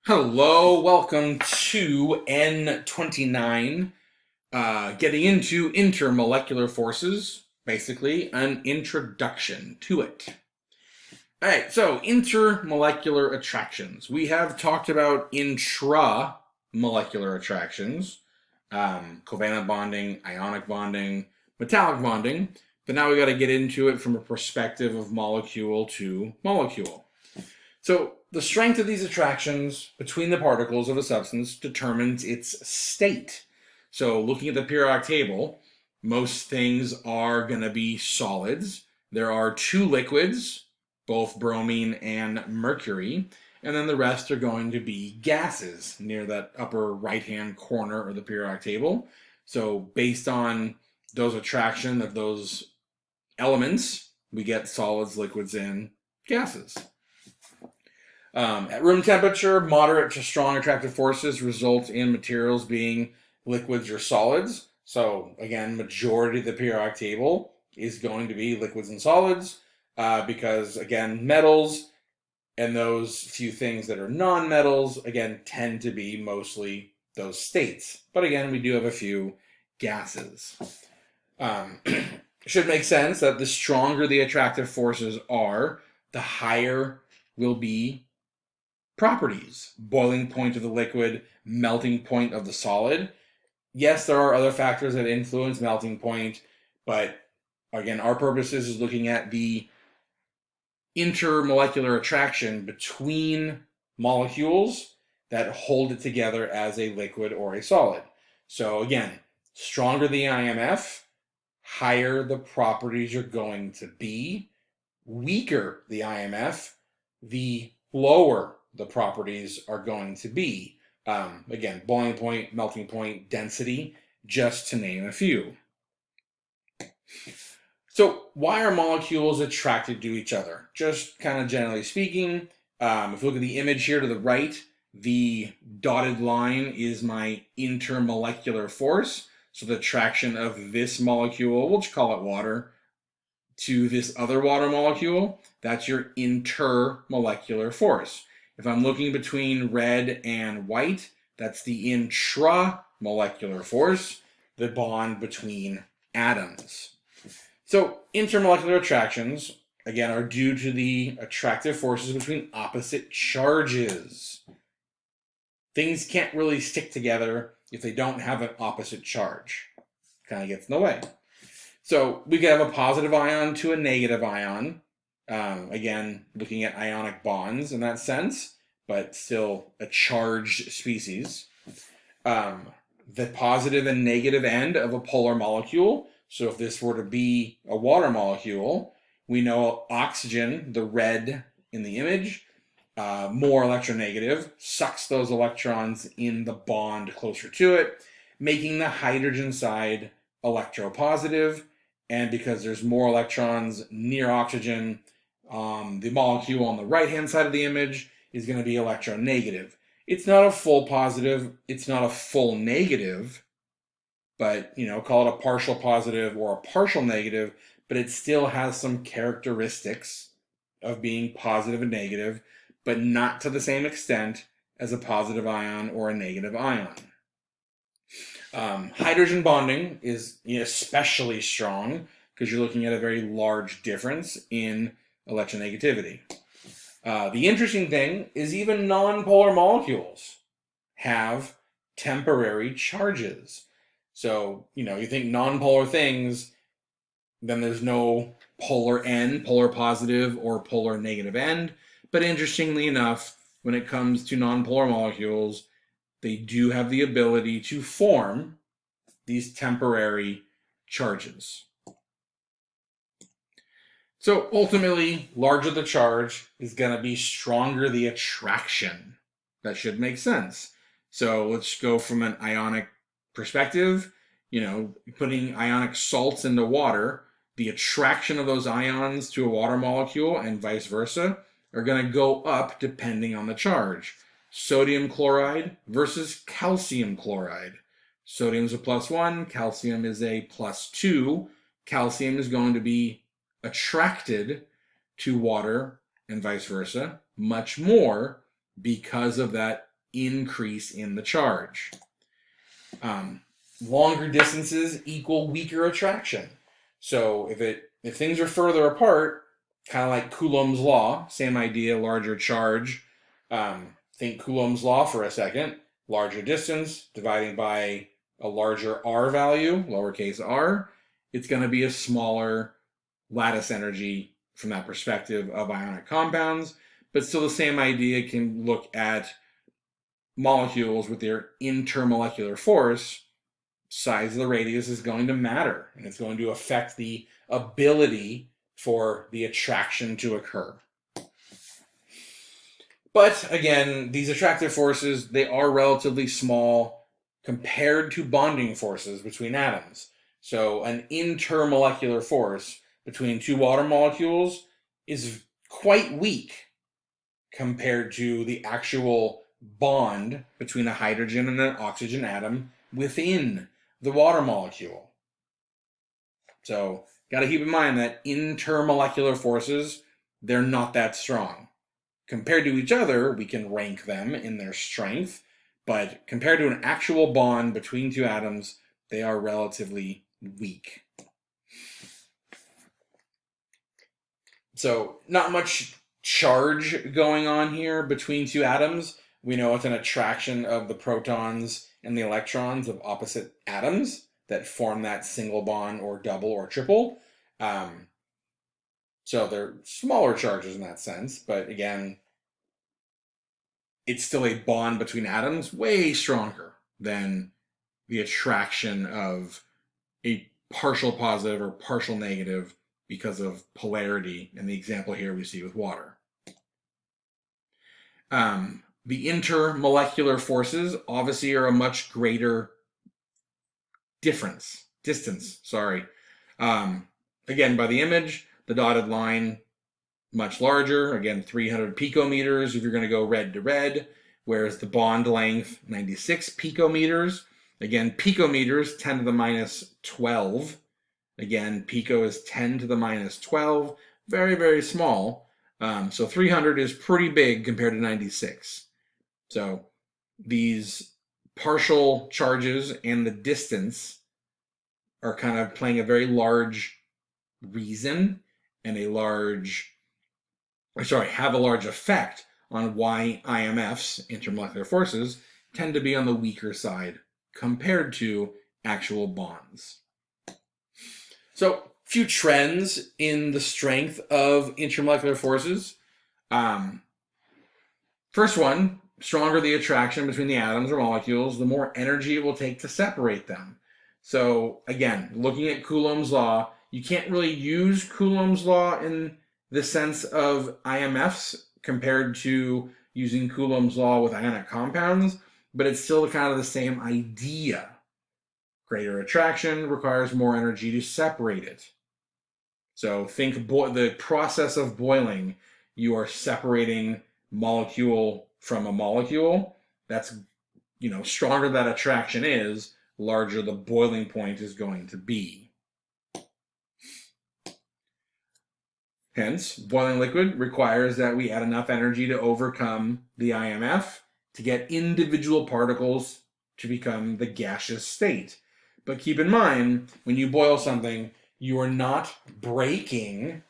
Hello, welcome to N29, getting into intermolecular forces, basically an introduction to it. All right, so intermolecular attractions. We have talked about intramolecular attractions, covalent bonding, ionic bonding, metallic bonding, but now we got to get into it from a perspective of molecule to molecule. So the strength of these attractions between the particles of a substance determines its state. So looking at the periodic table, most things are going to be solids. There are two liquids, both bromine and mercury, and then the rest are going to be gases near that upper right-hand corner of the periodic table. So based on those attraction of those elements, we get solids, liquids, and gases. At room temperature, moderate to strong attractive forces result in materials being liquids or solids. So again, majority of the periodic table is going to be liquids and solids because again, metals and those few things that are non-metals, again, tend to be mostly those states. But again, we do have a few gases. Should make sense that the stronger the attractive forces are, the higher will be properties. Boiling point of the liquid, melting point of the solid. Yes, there are other factors that influence melting point, but again, our purposes is looking at the intermolecular attraction between molecules that hold it together as a liquid or a solid. So again, stronger the IMF, higher the properties are going to be. Weaker the IMF, the lower the properties are going to be. Again, boiling point, melting point, density, just to name a few. So why are molecules attracted to each other? Just kind of generally speaking, if you look at the image here to the right, the dotted line is my intermolecular force. So the attraction of this molecule, we'll just call it water, to this other water molecule, that's your intermolecular force. If I'm looking between red and white, that's the intramolecular force, the bond between atoms. So intermolecular attractions, again, are due to the attractive forces between opposite charges. Things can't really stick together if they don't have an opposite charge. Kind of gets in the way. So we could have a positive ion to a negative ion. Again, looking at ionic bonds in that sense, but still a charged species. The positive and negative end of a polar molecule. So if this were to be a water molecule, we know oxygen, the red in the image, more electronegative, sucks those electrons in the bond closer to it, making the hydrogen side electropositive. And because there's more electrons near oxygen, the molecule on the right-hand side of the image is going to be electronegative. It's not a full positive, it's not a full negative, but, call it a partial positive or a partial negative, but it still has some characteristics of being positive and negative, but not to the same extent as a positive ion or a negative ion. Hydrogen bonding is especially strong because you're looking at a very large difference in electronegativity. The interesting thing is even nonpolar molecules have temporary charges. So, you think nonpolar things, then there's no polar end, polar positive or polar negative end. But interestingly enough, when it comes to nonpolar molecules, they do have the ability to form these temporary charges. So ultimately, larger the charge is going to be stronger the attraction. That should make sense. So let's go from an ionic perspective. Putting ionic salts into water, the attraction of those ions to a water molecule and vice versa are going to go up depending on the charge. Sodium chloride versus calcium chloride. Sodium is a +1, calcium is a +2. Calcium is going to be attracted to water and vice versa much more because of that increase in the charge. Longer distances equal weaker attraction. So if things are further apart, kind of like Coulomb's law, same idea, larger charge. Think Coulomb's law for a second. Larger distance dividing by a larger r value, lowercase r, it's going to be a smaller lattice energy from that perspective of ionic compounds. But still the same idea can look at molecules with their intermolecular force. Size of the radius is going to matter, and it's going to affect the ability for the attraction to occur. But again, these attractive forces, they are relatively small compared to bonding forces between atoms. So an intermolecular force between two water molecules is quite weak compared to the actual bond between a hydrogen and an oxygen atom within the water molecule. So got to keep in mind that intermolecular forces, they're not that strong. Compared to each other, we can rank them in their strength, but compared to an actual bond between two atoms, they are relatively weak. So not much charge going on here between two atoms. We know it's an attraction of the protons and the electrons of opposite atoms that form that single bond or double or triple. So they're smaller charges in that sense, but again, it's still a bond between atoms way stronger than the attraction of a partial positive or partial negative because of polarity in the example here we see with water. The intermolecular forces obviously are a much greater distance. Again, by the image, the dotted line, much larger, again, 300 picometers if you're going to go red to red, whereas the bond length, 96 picometers. Again, picometers, 10 to the minus 12. Again, pico is 10 to the minus 12. Very, very small. So 300 is pretty big compared to 96. So these partial charges and the distance are kind of playing a very large reason and have a large effect on why IMFs, intermolecular forces, tend to be on the weaker side compared to actual bonds. So, few trends in the strength of intermolecular forces. First one, stronger the attraction between the atoms or molecules, the more energy it will take to separate them. So, again, looking at Coulomb's law, you can't really use Coulomb's law in the sense of IMFs compared to using Coulomb's law with ionic compounds, but it's still kind of the same idea. Greater attraction requires more energy to separate it. So think the process of boiling, you are separating molecule from a molecule. That's, stronger that attraction is, larger the boiling point is going to be. Hence, boiling liquid requires that we add enough energy to overcome the IMF to get individual particles to become the gaseous state. But keep in mind, when you boil something, you are not breaking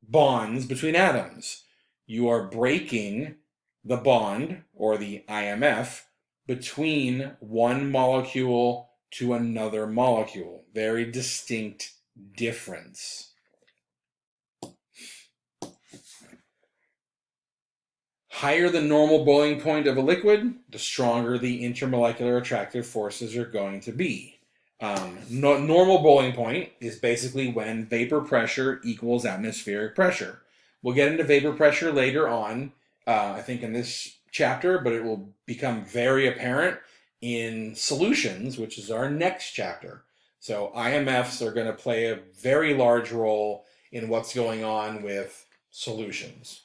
bonds between atoms. You are breaking the bond, or the IMF, between one molecule to another molecule. Very distinct difference. Higher the normal boiling point of a liquid, the stronger the intermolecular attractive forces are going to be. Normal boiling point is basically when vapor pressure equals atmospheric pressure. We'll get into vapor pressure later on, I think in this chapter, but it will become very apparent in solutions, which is our next chapter. So IMFs are going to play a very large role in what's going on with solutions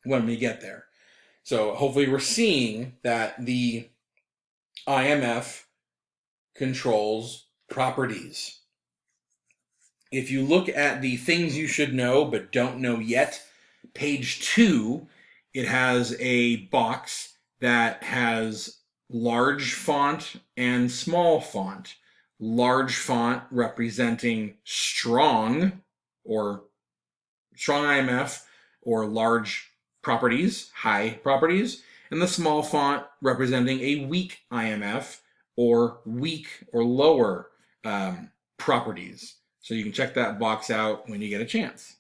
when we get there. So hopefully we're seeing that the IMF controls properties. If you look at the things you should know but don't know yet, page 2, it has a box that has large font and small font. Large font representing strong or strong IMF or large properties, high properties, and the small font representing a weak IMF or weak or lower properties. So you can check that box out when you get a chance.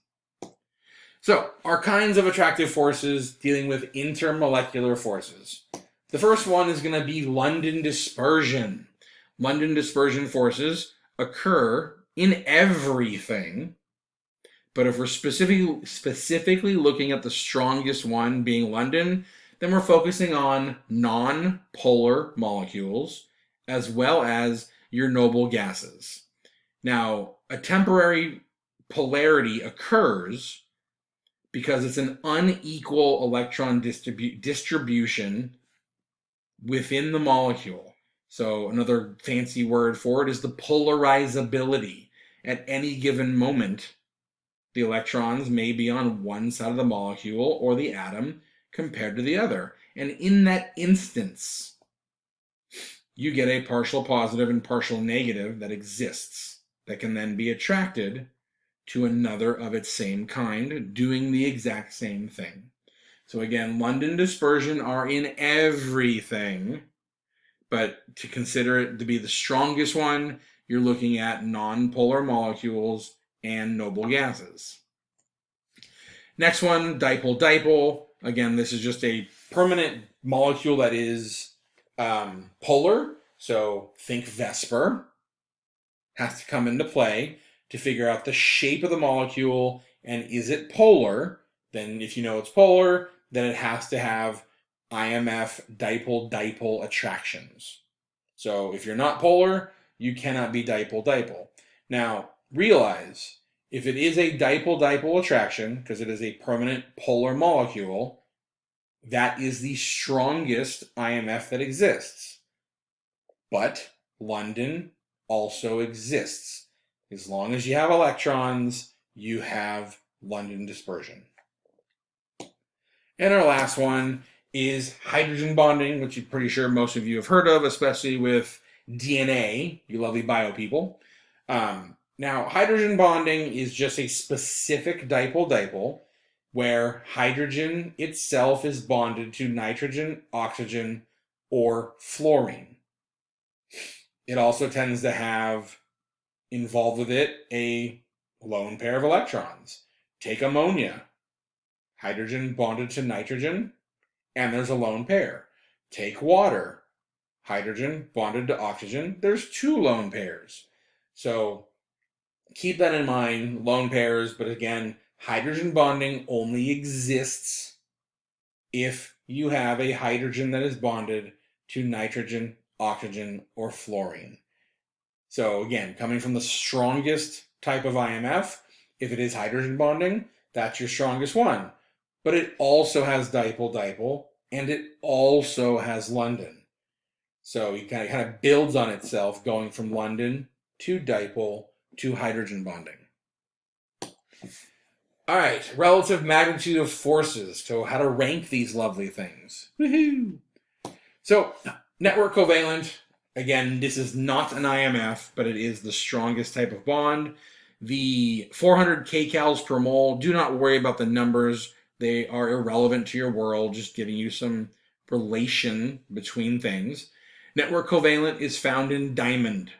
So, our kinds of attractive forces dealing with intermolecular forces. The first one is going to be London dispersion. London dispersion forces occur in everything, but if we're specifically looking at the strongest one being London, then we're focusing on non-polar molecules as well as your noble gases. Now, a temporary polarity occurs because it's an unequal electron distribution within the molecule. So another fancy word for it is the polarizability. At any given moment, the electrons may be on one side of the molecule or the atom compared to the other. And in that instance, you get a partial positive and partial negative that exists that can then be attracted to another of its same kind doing the exact same thing. So again, London dispersion are in everything, but to consider it to be the strongest one, you're looking at non-polar molecules and noble gases. Next one, dipole-dipole. Again, this is just a permanent molecule that is polar. So think Vesper. Has to come into play to figure out the shape of the molecule and is it polar. Then if you know it's polar, then it has to have IMF dipole-dipole attractions. So if you're not polar, you cannot be dipole-dipole. Now, realize if it is a dipole-dipole attraction, because it is a permanent polar molecule, that is the strongest IMF that exists. But London also exists. As long as you have electrons, you have London dispersion. And our last one is hydrogen bonding, which I'm pretty sure most of you have heard of, especially with DNA, you lovely bio people. Now, hydrogen bonding is just a specific dipole-dipole where hydrogen itself is bonded to nitrogen, oxygen, or fluorine. It also tends to have involved with it a lone pair of electrons. Take ammonia, hydrogen bonded to nitrogen, and there's a lone pair. Take water, hydrogen bonded to oxygen, there's two lone pairs. So keep that in mind, lone pairs, but again, hydrogen bonding only exists if you have a hydrogen that is bonded to nitrogen, oxygen, or fluorine. So again, coming from the strongest type of IMF, if it is hydrogen bonding, that's your strongest one. But it also has dipole-dipole, and it also has London. So it kind of builds on itself going from London to dipole to hydrogen bonding. All right, relative magnitude of forces. So how to rank these lovely things. Woohoo! So network covalent, again, this is not an IMF, but it is the strongest type of bond. The 400 kcals per mole, do not worry about the numbers. They are irrelevant to your world, just giving you some relation between things. Network covalent is found in diamond.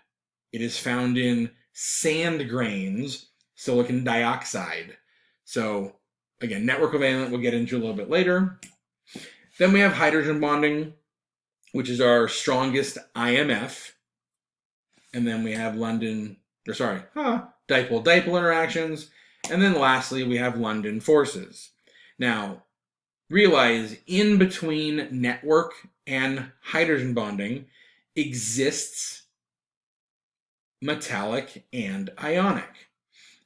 It is found in sand grains, silicon dioxide. So again, network covalent we'll get into a little bit later. Then we have hydrogen bonding, which is our strongest IMF. And then we have dipole-dipole interactions. And then lastly, we have London forces. Now, realize in between network and hydrogen bonding exists metallic and ionic.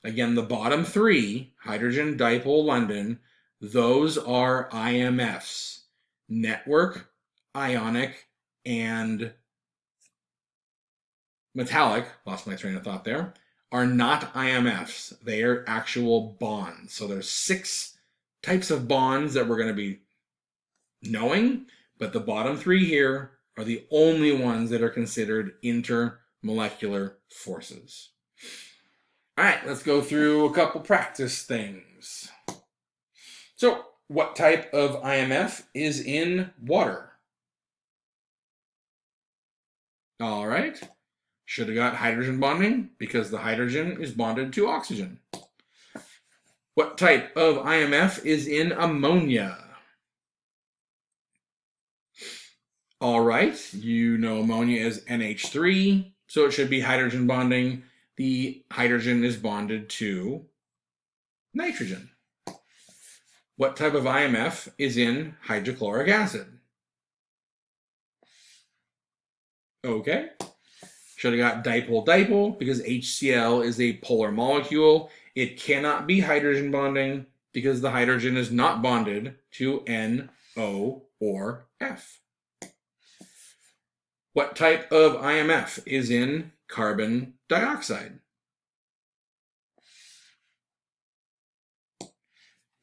Again, the bottom three, hydrogen, dipole, London, those are IMFs. Network, ionic, and metallic, lost my train of thought there, are not IMFs. They are actual bonds. So there's 6 types of bonds that we're going to be knowing, But the bottom three here are the only ones that are considered intermolecular forces. All right, let's go through a couple practice things. So, what type of IMF is in water? All right. Should have got hydrogen bonding because the hydrogen is bonded to oxygen. What type of IMF is in ammonia? All right, you know ammonia is NH3, so it should be hydrogen bonding. The hydrogen is bonded to nitrogen. What type of IMF is in hydrochloric acid? Okay. Should have got dipole-dipole because HCl is a polar molecule. It cannot be hydrogen bonding because the hydrogen is not bonded to N, O, or F. What type of IMF is in carbon dioxide?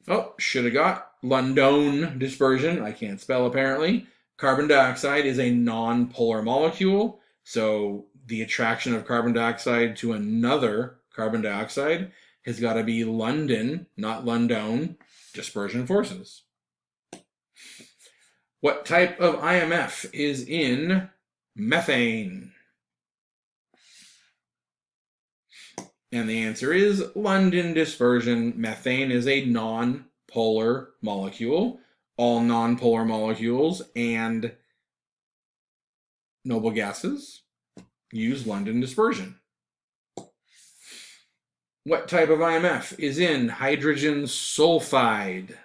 Oh, should have got London dispersion. I can't spell apparently. Carbon dioxide is a non-polar molecule, so the attraction of carbon dioxide to another carbon dioxide has got to be London, not London, dispersion forces. What type of IMF is in methane? And the answer is London dispersion. Methane is a non-polar molecule. All non-polar molecules and noble gases use London dispersion. What type of IMF is in hydrogen sulfide?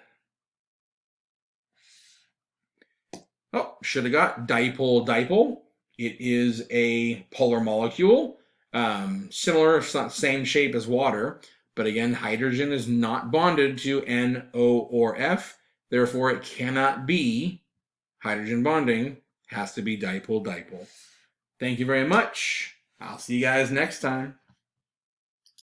Oh, should have got dipole-dipole. It is a polar molecule. Similar, if not same shape as water, but again, hydrogen is not bonded to N, O, or F. Therefore, it cannot be hydrogen bonding. Has to be dipole-dipole. Thank you very much. I'll see you guys next time.